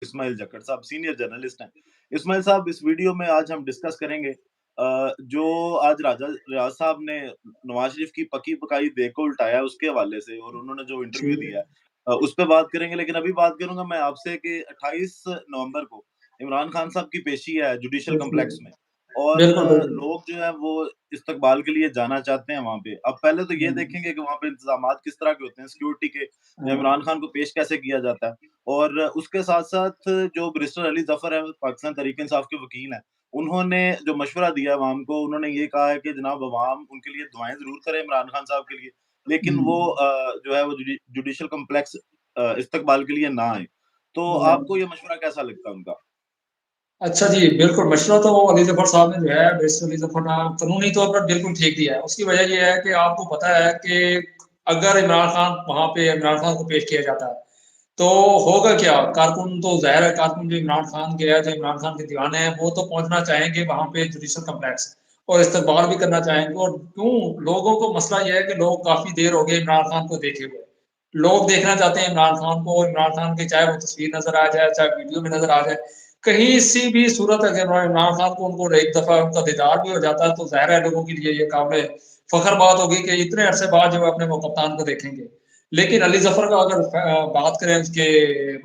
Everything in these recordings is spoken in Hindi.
इस्माइल जक्कड़ साहब सीनियर जर्नलिस्ट हैं। इस्माइल साहब, इस वीडियो में आज हम डिस्कस करेंगे जो आज राजा रियाज़ साहब ने नवाज़ शरीफ की पकी-पकाई देग को उल्टाया उसके हवाले से और उन्होंने जो इंटरव्यू ठीक है। दिया है उस पे बात करेंगे। लेकिन अभी बात करूँगा मैं आपसे कि 28 नवंबर को इमरान खान साहब की पेशी है जुडिशियल बिल्कुल, कॉम्प्लेक्स में और बिल्कुल, बिल्कुल। लोग जो है वो इस्तकबाल के लिए जाना चाहते हैं वहाँ पे। अब पहले तो ये हुँ। देखेंगे कि वहाँ पे इंतज़ामात किस तरह के होते हैं सिक्योरिटी के, या हाँ। इमरान खान को पेश कैसे किया जाता है। और उसके साथ-साथ जो बैरिस्टर अली ज़फ़र है, पाकिस्तान तहरीक-ए-इंसाफ के वकील हैं, उन्होंने जो मशवरा दिया अवाम को, उन्होंने ये कहा है कि जनाब अवाम उनके लिए दुआएँ ज़रूर करें इमरान खान साहब के लिए, लेकिन वो हुँ। जो है वो जुडिशियल कॉम्प्लेक्स इस्तकबाल के लिए ना आएँ। तो आपको नहीं। ये मशवरा कैसा लगता है उनका? अच्छा जी, बिल्कुल मशवरा तो अली ज़फ़र साहब ने जो है बैरिस्टर अली ज़फ़र ने कानूनी तौर पर बिल्कुल ठीक दिया है। उसकी वजह ये है कि आपको पता है कि अगर इमरान खान वहाँ पे इमरान खान को पेश किया जाता है, तो होगा क्या? कारकुन तो ज़ाहिर है कारकुन जो इमरान खान के हैं, जो इमरान खान के दीवाने हैं, वो तो पहुँचना चाहेंगे वहाँ पे जुडिशियल कॉम्प्लेक्स और इस्तकबाल भी करना चाहेंगे और क्यों? लोगों को मसला ये है कि लोग काफ़ी देर हो गए इमरान खान को देखे हुए। लोग देखना चाहते हैं इमरान खान को, इमरान खान की चाहे वो तस्वीर नज़र आ जाए, चाहे वीडियो में नज़र आ जाए। कहीं सी भी सूरत अगर इमरान खान को उनको एक दफ़ा उनका दीदार भी हो जाता है, तो ज़ाहिर है लोगों के लिए ये काबिल फ़ख्र बात होगी कि इतने अरसे बाद जो है अपने वो कप्तान को देखेंगे। लेकिन अली ज़फ़र का अगर बात करें उसके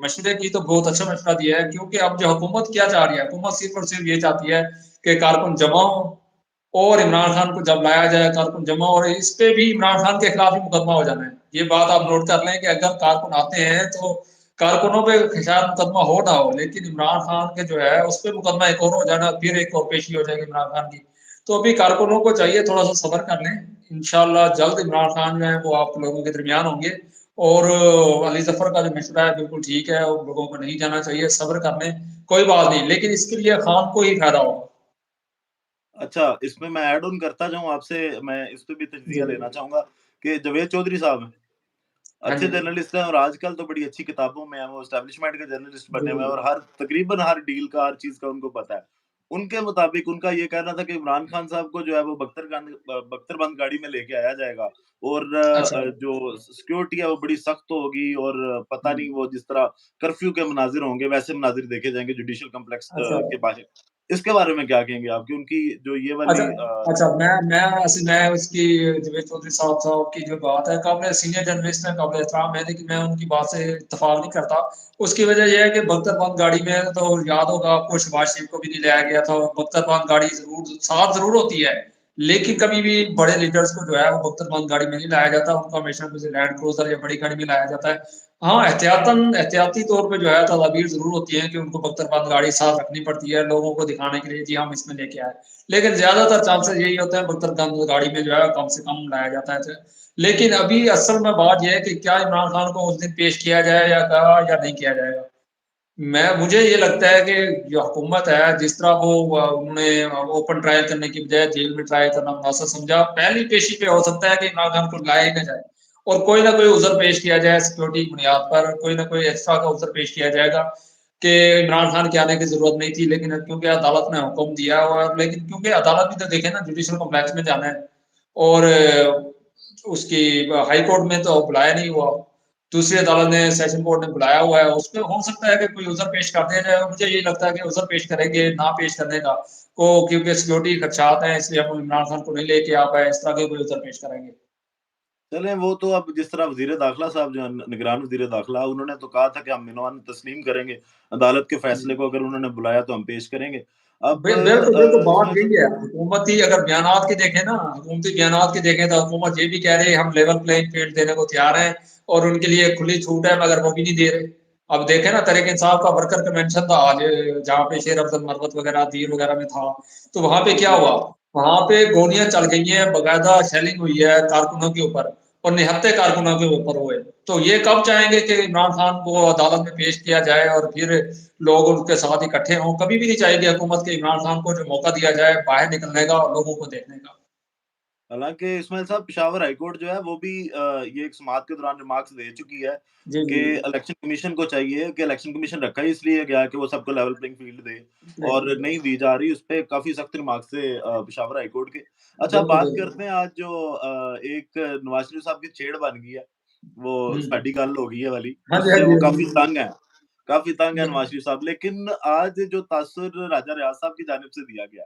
मशवरे की तो बहुत अच्छा मशवरा दिया है क्योंकि अब जो हुकूमत क्या चाह रही है, हुकूमत सिर्फ़ और सिर्फ़ ये चाहती है कि कारकुन जमा हों और इमरान खान को जब लाया जाए कारकुन जमा और इस पे भी इमरान खान के खिलाफ ही मुकदमा हो जाना है। ये बात आप नोट कर लें कि अगर कारकुन आते हैं तो कारकुनों पे शायद मुकदमा हो ना हो, लेकिन इमरान खान के जो है उस पे मुकदमा एक और हो जाना, फिर एक और पेशी हो जाएगी इमरान खान की। तो अभी कारकुनों को चाहिए थोड़ा-सा सब्र कर लें। इंशाअल्लाह जल्द इमरान खान जो है वो आप लोगों के दरमियान होंगे और अली ज़फ़र का जो मशवरा है बिल्कुल ठीक है और लोगों को नहीं जाना चाहिए, सब्र कर लें, कोई बात नहीं। लेकिन इसके लिए खान को ही फ़ायदा होगा। अच्छा, इसमें मैं ऐड ऑन करता जाऊँ आपसे, मैं इस पे भी तज्ज़िया जी। लेना चाहूँगा कि जावेद चौधरी साहब हैं, हाँ अच्छे जी। जर्नलिस्ट हैं और आजकल तो बड़ी अच्छी किताबों में हैं, वो एस्टेब्लिशमेंट के जर्नलिस्ट बने हुए हैं जी। और तकरीबन हर डील का, हर चीज़ का उनको पता है। उनके मुताबिक उनका ये कहना था कि इमरान खान साहब को जो है वो बख्तरबंद गाड़ी में लेके आया जाएगा और अच्छा। जो सिक्योरिटी है वो बड़ी सख्त होगी और पता हुँ। नहीं वो जिस तरह कर्फ्यू के मनाज़िर होंगे, वैसे मनाज़िर देखे जाएँगे जुडिशियल कॉम्प्लेक्स अच्छा। के बाहर। इसके बारे में क्या कहेंगे आप? कि उनकी जो ये अच्छा, वाली अच्छा मैं उसकी जावेद चौधरी साहब की जो बात है काबिल सीनियर जर्नलिस्ट हैं, काबिल एहतराम है, लेकिन मैं उनकी बात से इत्तेफ़ाक नहीं करता। उसकी वजह ये है कि बख्तरबंद गाड़ी में तो याद होगा आपको शहबाज शरीफ को भी नहीं लाया गया था। बख्तरबंद गाड़ी साथ ज़रूर होती है, लेकिन कभी भी बड़े लीडर्स को जो है वो बख्तरबंद गाड़ी में नहीं लाया जाता, उनको हमेशा किसी लैंड क्रूज़र या बड़ी गाड़ी में लाया जाता है। हाँ, एहतियाती तौर पे जो है तदाबीर ज़रूर होती हैं कि उनको बख्तरबंद गाड़ी साथ रखनी पड़ती है, लोगों को दिखाने के लिए जी हम इसमें लेके आए। लेकिन ज़्यादातर चांसेस यही होता है बख्तरबंद गाड़ी में जो है कम से कम लाया जाता है। लेकिन अभी असल में बात ये है कि क्या इमरान खान को उस दिन पेश किया जाए या नहीं किया जाएगा? मुझे ये लगता है कि जो हुकूमत है जिस तरह वो उन्होंने ओपन ट्रायल करने की बजाय जेल में ट्रायल करना मुनासिब समझा, पहली पेशी पे हो सकता है कि इमरान खान को लाया ही ना जाए और कोई ना कोई उज़र पेश किया जाए सिक्योरिटी की बुनियाद पर, कोई ना कोई एक्स्ट्रा का उज़र पेश किया जाएगा कि इमरान खान के आने की ज़रूरत नहीं थी, लेकिन क्योंकि अदालत ने हुक्म दिया और लेकिन क्योंकि अदालत भी तो देखे ना जुडिशियल कॉम्प्लेक्स में जाना है और उसकी हाई कोर्ट में तो बुलाया नहीं हुआ। दूसरी अदालत ने सेशन कोर्ट ने बुलाया हुआ है, उसमें हो सकता है कि कोई उज़र पेश कर दिया जाए और मुझे ये लगता है कि उज़र पेश करेंगे, ना पेश करने का को क्योंकि सिक्योरिटी खदशात हैं इसलिए हम इमरान खान को नहीं लेके आ पाए, इस तरह के कोई उज़र पेश करेंगे। चलें वो तो अब जिस तरह वज़ीर दाखिला साहब जो हैं निगरान वज़ीर दाखिला, उन्होंने तो कहा था कि हम ईमान तस्लीम करेंगे, अदालत के फैसले जी। को अगर उन्होंने बुलाया तो हम पेश करेंगे। अब बिल्कुल, बिल्कुल बात इस्माइल यही साहब है। हुकूमती अगर बयानात की देखें ना, हुकूमती बयानात की देखें तो हुकूमत ये भी कह रही है हम लेवल प्लेइंग फील्ड देने को तैयार हैं और उनके लिए खुली छूट है मगर वो भी नहीं दे रहे। अब देखें ना तहरीक-ए-इंसाफ का वर्कर कन्वेंशन था आज जहाँ पे शेर अफ़ज़ल मरवत वग़ैरह दीर वग़ैरह में था, तो वहाँ पे क्या हुआ? वहाँ पे गोलियाँ चल गई हैं, बाकायदा शेलिंग हुई है कारकुनों के ऊपर और निहत्थे कारकुनों के ऊपर हुए। तो ये कब चाहेंगे कि इमरान खान को अदालत में पेश किया जाए और फिर लोग उनके साथ इकट्ठे हों, कभी भी नहीं चाहेगी हुकूमत के इमरान खान को जो मौका दिया जाए बाहर निकलने का और लोगों को देखने का। हालाँकि इस्माइल साहब पेशावर हाई कोर्ट जो है वो भी ये एक समाअत के दौरान रिमार्क्स दे चुकी है जी, कि जी। इलेक्शन कमीशन को चाहिए कि इलेक्शन कमीशन रखा ही इसलिए गया है कि वो सबको लेवल प्लेइंग फील्ड दे और बिल्कुल, नहीं दी जा रही, उसपे काफ़ी सख्त रिमार्क्स थे पेशावर हाई कोर्ट के। अच्छा, बिल्कुल, बात बिल्कुल। करते हैं आज जो एक नवाज़ शरीफ साहब की छेड़ बन गई है, वो हुँ। साडी गल हो गई है वाली, हाँ जी, हाँ उससे जी, वो हाँ काफ़ी जी। तंग हैं। काफ़ी तंग है नवाज़ बिल्कुल। शरीफ साहब। लेकिन आज जो तासुर राजा रियाज़ साहब की जानिब से दिया गया,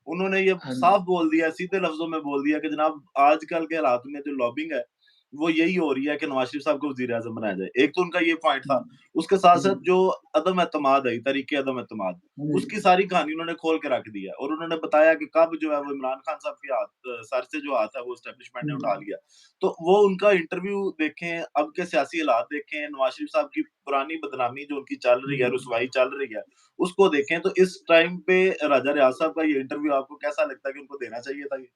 उन्होंने ये हाँ जी। साफ बोल दिया, सीधे लफ्ज़ों में बोल दिया कि जनाब आजकल के हालात में जो लॉबिंग है, वो यही हो रही है कि नवाज़ शरीफ साहब को वज़ीर-ए-आज़म बनाया जाए। एक तो उनका ये पॉइंट था। हुँ। उसके जी। साथ-साथ जो अदम-ए-एतमाद है, तहरीक-ए-अदम-एतमाद, हुँ। उसकी सारी कहानी उन्होंने खोल के रख दी है और उन्होंने बताया कि कब जो है वो इमरान खान साहब के सर से जो हाथ है वो एस्टेब्लिशमेंट ने उठा हुँ। लिया। तो वो उनका इंटरव्यू देखें, अब के सियासी हालात देखें, नवाज़ शरीफ साहब की पुरानी बदनामी जो उनकी चल रही है, हुँ। रुसवाई चल रही है, उसको देखें। तो इस टाइम पे राजा रियाज़ साहब का ये इंटरव्यू आपको कैसा लगता है कि उनको देना चाहिए था ये?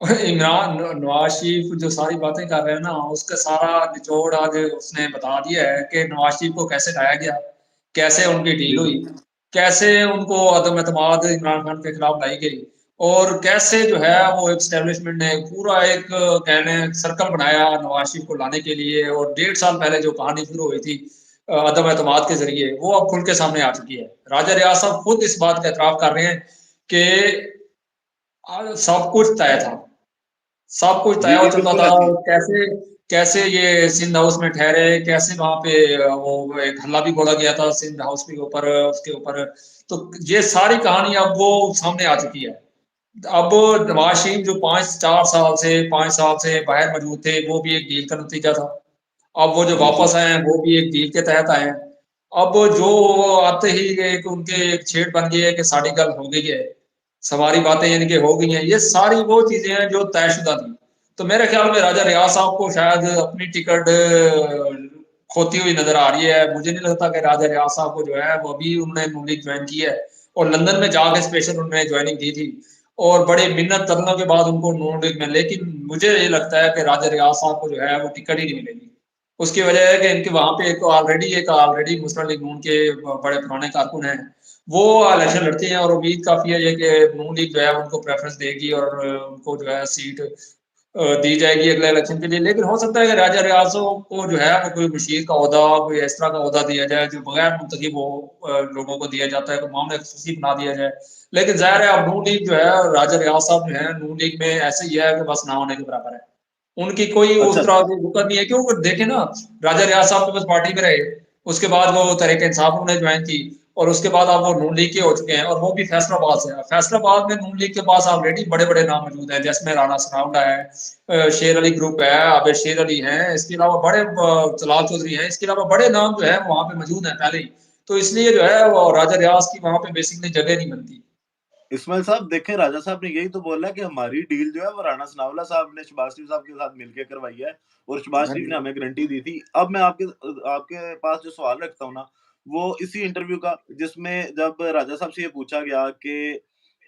इमरान नवाज़ शरीफ जो सारी बातें कर रहे हैं ना, उसका सारा निचोड़ आज उसने बता दिया है कि नवाज़ शरीफ को कैसे ढाया गया, कैसे उनकी डील जी, हुई, कैसे उनको अदम-एतमाद इमरान खान के खिलाफ लाई गई और कैसे जो है वो एस्टेब्लिशमेंट ने पूरा एक कह लें सर्कल बनाया नवाज़ शरीफ को लाने के लिए और 1.5 साल पहले जो कहानी शुरू हुई थी अदम-एतमाद के ज़रिए, वो अब खुल के सामने आ चुकी है। राजा रियाज़ साहब खुद इस बात का एतराफ़ कर रहे हैं कि सब कुछ तय था। सब कुछ तय जी, हो जी, चुका बिल्कुल था ऐसे ही। और कैसे कैसे ये सिंध हाउस में ठहरे, कैसे वहाँ पे वो एक हल्ला भी बोला गया था सिंध हाउस के ऊपर उसके ऊपर। तो ये सारी कहानी अब वो सामने आ चुकी है। अब नवाज़ शरीफ जो 5 साल से बाहर मौजूद थे, वो भी एक डील का नतीजा था। अब वो जो जी, जी। वापस आए हैं, वो भी एक डील के तहत आए हैं। अब जो आते ही एक उनके एक छेड़ बन गई है कि साड़ी गल हो गई है। सारी बातें यानी कि हो गई हैं। ये सारी वो चीज़ें हैं जो तयशुदा थी। तो मेरे ख़्याल में राजा रियाज़ साहब को शायद अपनी टिकट खोती हुई नज़र आ रही है। मुझे नहीं लगता कि राजा रियाज़ साहब को जो है वो अभी उन्होंने नून लीग जॉइन की है और लंदन में जाके स्पेशल उन्होंने जॉइनिंग दी थी और बड़ी मिन्नत तरलों के बाद उनको नून लीग में लेकिन मुझे ये लगता है कि राजा रियाज़ साहब को जो है वो टिकट ही नहीं मिलेगी। उसकी वजह है कि इनके वहाँ पे एक ऑलरेडी मुस्लिम लीग नून के बड़े पुराने कारकुन हैं। वो इलेक्शन लड़ते हैं और उम्मीद काफ़ी है ये कि नून लीग जो है उनको प्रेफ़रेंस देगी और उनको जो है सीट दी जाएगी अगले इलेक्शन के लिए। लेकिन हो सकता है कि राजा रियाज़ों को जो है वो कोई मशीर का ओहदा, कोई इस तरह का ओहदा दिया जाए जो बगैर मुंतखब हो लोगों को दिया जाता है, तो मामला ख़ुशी बना दिया जाए। लेकिन ज़ाहिर है अब नून लीग जो है राजा रियाज़ साहब जो हैं नून लीग में ऐसे ही है कि बस ना होने के बराबर है। उनकी कोई उस अच्छा, तरह की रुकत नहीं है क्यों देखें ना राजा रियाज़ साहब तो बस पार्टी में रहे, उसके बाद वो तहरीक इंसाफ उन्होंने जॉइन की और उसके बाद अब वो नून लीग के हो चुके हैं और वो भी फैसलाबाद से। फैसलाबाद में नून लीग के पास ऑलरेडी बड़े-बड़े नाम मौजूद हैं, जिसमें राणा सनाउल्लाह है, शेर अली ग्रुप है, आबिद शेर अली हैं, इसके अलावा बड़े जलाल चौधरी हैं, इसके अलावा बड़े नाम जो है वहाँ पे मौजूद हैं पहले ही। तो इसलिए जो है वो राजा रियाज़ की वहाँ पे बेसिकली जगह नहीं बनती। इस्माइल साहब देखें राजा साहब ने यही तो बोला कि हमारी डील जो है वो राणा सनाउल्लाह साहब ने शहबाज शरीफ साहब के साथ मिलके करवाई है और शहबाज हाँ शरीफ जी। ने हमें गारंटी दी थी। अब मैं आपके पास जो सवाल रखता हूँ ना, वो इसी इंटरव्यू का जिसमें जब राजा साहब से ये पूछा गया कि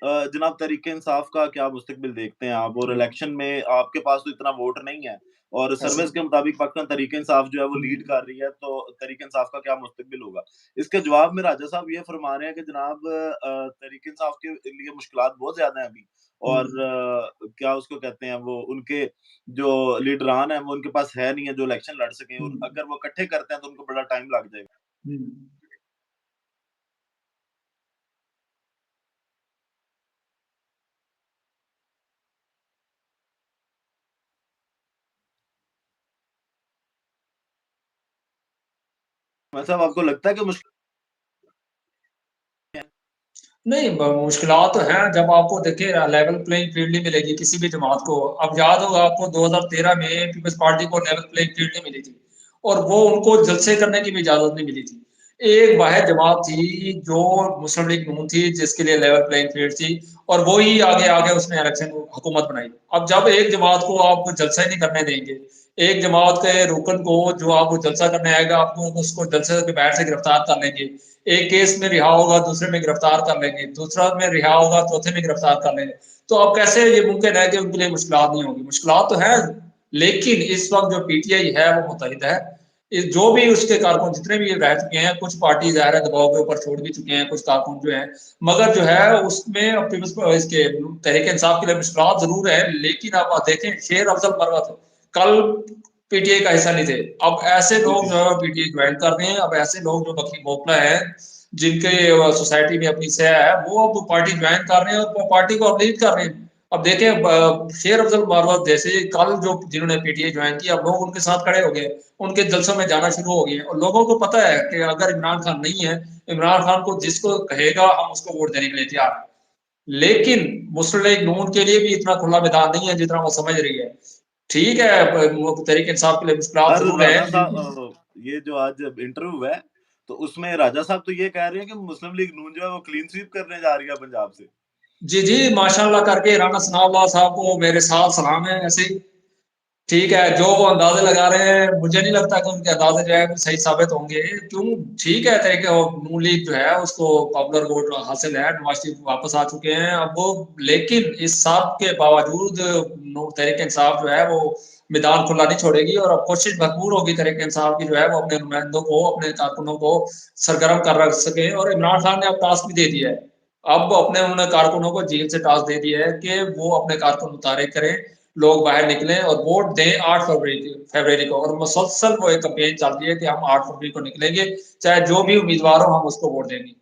जनाब तहरीक-ए-इंसाफ का क्या मुस्तकबिल देखते हैं आप और हुँ। इलेक्शन में आपके पास तो इतना वोट नहीं है और ऐसे सर्वेस के मुताबिक पाकिस्तान तहरीक-ए-इंसाफ जो है वो लीड हुँ। कर रही है, तो तहरीक-ए-इंसाफ का क्या मुस्तकबिल होगा? इसके जवाब में राजा साहब ये फरमा रहे हैं कि जनाब तहरीक-ए-इंसाफ के लिए मुश्किलात बहुत ज़्यादा हैं अभी हुँ। और क्या उसको कहते हैं वो उनके जो लीडरान हैं वो उनके पास है नहीं है जो इलेक्शन लड़ सकें हुँ। और अगर वो इकट्ठे करते हैं तो उनको बड़ा टाइम लग जाएगा। हुँ। मतलब आपको लगता है कि मुश्किल है? नहीं, ब मुश्किलात तो हैं जब आपको देखिए लेवल प्लेइंग फील्ड नहीं मिलेगी किसी भी जमात को। अब याद होगा आपको 2013 में पीपल्स पार्टी को लेवल प्लेइंग फील्ड नहीं मिली थी और वो उनको जलसे करने की भी इजाज़त नहीं मिली थी। एक वाहिद जमात थी जो मुस्लिम लीग नून थी जिसके लिए लेवल प्लेइंग फील्ड थी और वो ही आगे-आगे उसने इलेक्शन हुकूमत बनाई। अब जब एक जमात को आप जलसा ही नहीं करने देंगे, एक जमात के रुकन को जो आपको जलसा करने आएगा, आपको उसको जलसे के बैठ से गिरफ्तार कर लेंगे। एक केस में रिहा होगा, दूसरे में गिरफ्तार कर लेंगे, दूसरा में रिहा होगा, चौथे में गिरफ्तार कर लेंगे। तो अब कैसे ये मुमकिन है कि उनके लिए मुश्किलात नहीं होंगी? मुश्किलात तो हैं, लेकिन इस वक़्त जो पीटीआई है वो मुत्तहिद है। जो भी उसके कारकुन जितने भी रह चुके हैं, कुछ पार्टी ज़ाहिर है दबाव के ऊपर छोड़ भी चुके हैं, कुछ कारकुन जो हैं। मगर जो है उसमें अब पीपल्स इसके तहरीक-ए-इंसाफ के लिए मुश्किलात ज़रूर है, लेकिन आप देखें शेर अफ़ज़ल मरवत कल पीटीआई का हिस्सा नहीं थे। अब ऐसे जी, लोग जी। जो है पीटीआई ज्वाइन कर रहे हैं, अब ऐसे लोग जो बखी बोखला हैं, जिनके सोसाइटी में अपनी सह है, वो अब पार्टी ज्वाइन कर रहे हैं और पार्टी को अब लीड कर रहे हैं। अब देखें शेर अफजल मारवत जैसे कल जो जिन्होंने पीटीआई ज्वाइन किया, अब लोग उनके साथ खड़े हो गए, उनके जलसों में जाना शुरू हो गए और लोगों को पता है कि अगर इमरान खान नहीं है, इमरान खान को जिसको कहेगा हम उसको वोट देने के लिए तैयार हैं। लेकिन मुस्लिम लीग नून के लिए भी इतना खुला मैदान नहीं है जितना वो समझ रही है। ठीक है, तहरीक इंसाफ के लिए मुश्किलात पर जरूर है, राजा लेकिन साहब ये जो आज इंटरव्यू है, तो उसमें राजा साहब तो ये कह रहे हैं कि मुस्लिम लीग नून जो है वो क्लीन स्वीप करने जा रही है पंजाब से। जी जी, माशाल्लाह करके राना सनाउल्लाह साहब को मेरे साथ सलाम है ऐसे ही। ठीक है, जो वो अंदाजे लगा रहे हैं, मुझे नहीं लगता कि उनके अंदाजे जो है सही साबित होंगे। क्यों? ठीक है, तरीके नून लीग जो है उसको पॉपुलर वोट हासिल है, नवाज शरीफ वापस आ चुके हैं अब वो। लेकिन इस सब के बावजूद तहरीक इंसाफ जो है वो मैदान खुला नहीं छोड़ेगी और अब कोशिश भरपूर होगी तहरीक इंसाफ की जो है वो अपने नुमाइंदों को, अपने कारकुनों को सरगर्म कर रख सके। और इमरान खान ने अब टास्क भी दे दिया है, अब अपने उन्होंने कारकुनों को जेल से टास्क दे दिया है कि वो अपने कारकुन मुतारिक करें, लोग बाहर निकलें और वोट दें 8 फरवरी को। और मुसलसल वो एक कैंपेन चल रही है कि हम 8 फरवरी को निकलेंगे, चाहे जो भी उम्मीदवार हो हम उसको वोट देंगे।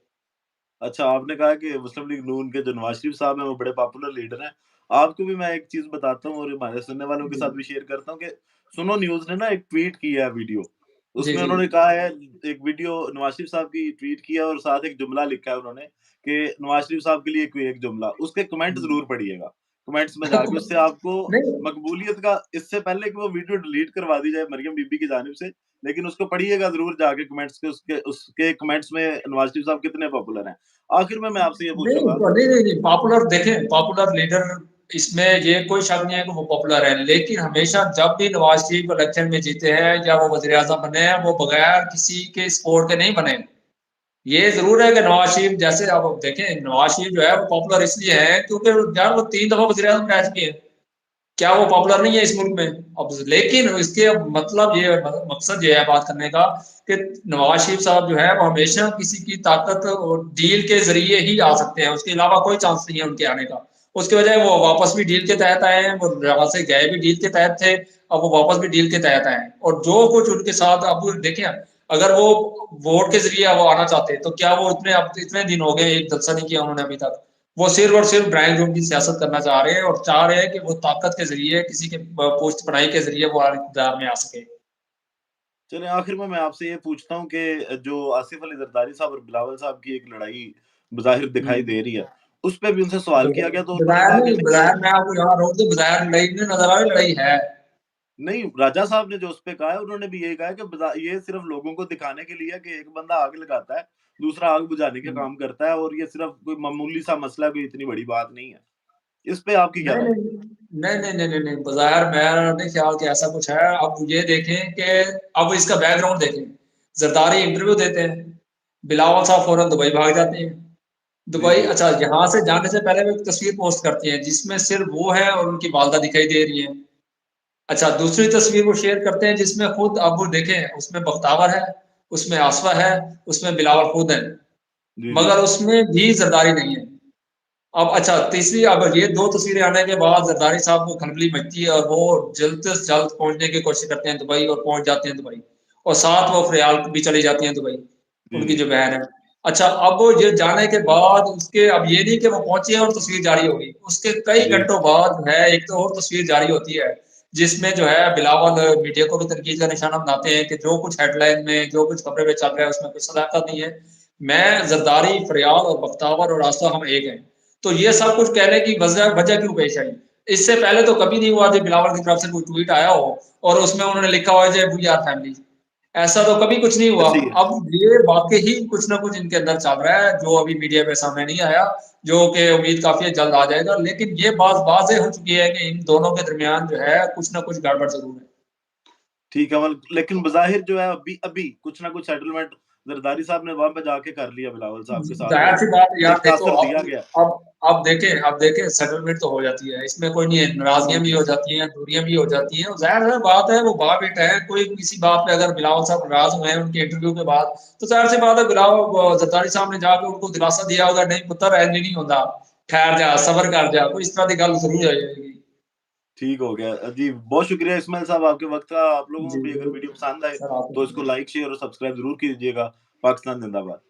अच्छा, आपने कहा कि मुस्लिम लीग नून के जो नवाज शरीफ साहब हैं वो बड़े पॉपुलर लीडर हैं। आपको भी मैं एक चीज़ बताता हूँ और हमारे सुनने वालों के जी साथ भी शेयर करता हूँ कि सुनो न्यूज़ ने ना एक ट्वीट किया है वीडियो। जी उसमें जी उन्होंने कहा है, एक वीडियो नवाज शरीफ साहब की ट्वीट किया और साथ एक जुमला लिखा है उन्होंने कि नवाज शरीफ साहब के लिए कोई एक जुमला। उसके कमेंट ज़रूर पढ़िएगा। कमेंट्स में जाके उससे आपको नहीं मकबूलियत का, इससे पहले कि वो वीडियो डिलीट करवा दी जाए मरियम बीबी की जानिब से, लेकिन उसको पढ़िएगा ज़रूर जाके कमेंट्स के, उसके उसके कमेंट्स में नवाज शरीफ साहब कितने पॉपुलर हैं। आखिर में मैं आपसे ये नहीं पूछूँगा। नहीं नहीं नहीं, पॉपुलर देखें, पॉपुलर लीडर इसमें ये कोई शक नहीं है कि वो पॉपुलर है, लेकिन हमेशा जब भी नवाज शरीफ इलेक्शन में जीते हैं या वो वजीर आजम बने हैं, वो बगैर किसी के सपोर्ट के नहीं बने। ये जरूर है कि नवाज शरीफ जैसे आप देखें, नवाज शरीफ जो है वो पॉपुलर इसलिए है क्योंकि यार वो 3 दफा वजीर आजम रह चुके हैं। क्या वो पॉपुलर नहीं है इस मुल्क में? अब लेकिन इसके मतलब ये मकसद ये है बात करने का कि नवाज शरीफ साहब जो है वो हमेशा किसी की ताकत और डील के जरिए ही आ सकते हैं, उसके अलावा कोई चांस नहीं है उनके आने का। उसकी वजह वो वापस भी डील के तहत आए हैं, वो यहाँ से गए भी डील के तहत थे, अब वो वापस भी डील के तहत आए हैं। और जो कुछ उनके साथ अब देखें, अगर वो वोट के जरिए वो आना चाहते हैं तो क्या वो इतने अब इतने दिन हो गए, एक जलसा नहीं किया उन्होंने अभी तक। वो सिर्फ और सिर्फ ड्राइंग रूम की सियासत करना चाह रहे हैं और चाह रहे हैं कि वो ताकत के जरिए किसी के पोस्ट पढ़ाई के जरिए वो इक़्तिदार में आ सके। चलिए, आखिर में मैं आपसे ये पूछता हूँ कि जो आसिफ अली ज़रदारी साहब और बिलावल साहब की एक लड़ाई ज़ाहिर दिखाई दे रही है, उस पे भी उनसे सवाल किया गया तो उन्होंने बगैर कहा कि नहीं, नहीं, बगैर मैं आपको यहाँ रोक दूं, बगैर लड़ाई नहीं नजर आ रही, लड़ाई है। नहीं, राजा साहब ने जो उस पे कहा है, उन्होंने भी यही कहा है कि ये सिर्फ़ लोगों को दिखाने के लिए है कि एक बंदा आग लगाता है, दूसरा आग बुझाने का काम करता है और ये सिर्फ़ कोई मामूली सा मसला है, कोई इतनी बड़ी बात नहीं है। इस पे आपकी क्या नहीं राय है? नहीं नहीं नहीं नहीं नहीं नहीं, बज़ाहिर मेरा नहीं ख्याल कि ऐसा कुछ है। अब ये देखें कि अब इसका बैकग्राउंड देखें। जरदारी इंटरव्यू देते हैं, बिलावल साहब फौरन दुबई भाग जाते हैं। जी, दुबई, जी। अच्छा, यहाँ से जाने से पहले वो एक तस्वीर पोस्ट करती हैं जिसमें सिर्फ वो है और उनकी वालदा दिखाई दे रही है। अच्छा, दूसरी तस्वीर वो शेयर करते हैं जिसमें खुद अब वो देखें, उसमें बख्तावर है, उसमें आसफा है, उसमें बिलावल खुद है, जी, जी। मगर उसमें भी जरदारी नहीं है। अब अच्छा, तीसरी, अब ये 2 तस्वीरें आने के बाद ज़रदारी साहब को खलबली मचती है और वो जल्द से जल्द पहुँचने की कोशिश करते हैं दुबई और पहुँच जाते हैं दुबई। और साथ वो फ़रियाल भी चली जाती हैं दुबई, जी, उनकी जी। जो बहन है। अच्छा, अब वो ये जाने के बाद उसके अब ये नहीं कि वो पहुँचे और तस्वीर जारी हो गई। उसके कई जी। घंटों बाद जो है एक तो और तस्वीर जारी होती है, जिसमें जो है बिलावल मीडिया को भी तनकीद का निशाना बनाते हैं कि जो कुछ हेडलाइन में, जो कुछ खबरें में चल रहा है उसमें कोई सदाकत नहीं है। मैं, ज़रदारी, फ़रियाल और बख्तावर और आस्था हम एक हैं। तो ये सब कुछ कहने की वजह वजह क्यों पेश आई? इससे पहले तो कभी नहीं हुआ कि बिलावल की तरफ से कोई ट्वीट आया हो और उसमें उन्होंने लिखा हो जय वी आर फैमिली। ऐसा तो कभी कुछ नहीं हुआ। सही है। अब ये वाक़ई ही कुछ ना कुछ इनके अंदर चल रहा है जो अभी मीडिया पे सामने नहीं आया, जो कि उम्मीद काफ़ी है जल्द आ जाएगा। लेकिन ये बात वाज़ेह हो चुकी है कि इन दोनों के दरमियान जो है कुछ ना कुछ गड़बड़ ज़रूर है। ठीक है, लेकिन बज़ाहिर जो है अभी अभी कुछ ना कुछ सेटलमेंट ज़रदारी साहब ने वहाँ पे जाके कर लिया बिलावल साहब के साथ और ज़ाहिर-सी बात है यार, एक देखो टासर दिया अब गया। अब अब देखें सेटलमेंट तो हो जाती है, इसमें कोई नहीं है, नाराज़गियाँ भी हो जाती हैं, दूरियाँ भी हो जाती हैं, ज़ाहिर-सी बात है वो बाप-बेटा है, कोई किसी बात पे अगर बिलावल साहब नाराज़ हुए हैं उनके इंटरव्यू के बाद, तो ज़ाहिर-सी बात है बिलावल ज़रदारी साहब ने जाके उनको दिलासा दिया होगा, नहीं पुत्तर इंज नहीं होंदा, ठहर जा, सब्र कर जा, कोई इस तरह की गल ज़रूर हो जाएगी। ठीक हो गया। जी, बहुत शुक्रिया इस्माइल साहब आपके वक़्त का। आप लोगों को जी, भी अगर वीडियो पसंद आए, सर तो आपको इसको लाइक, शेयर और सब्सक्राइब ज़रूर कीजिएगा। पाकिस्तान ज़िंदाबाद।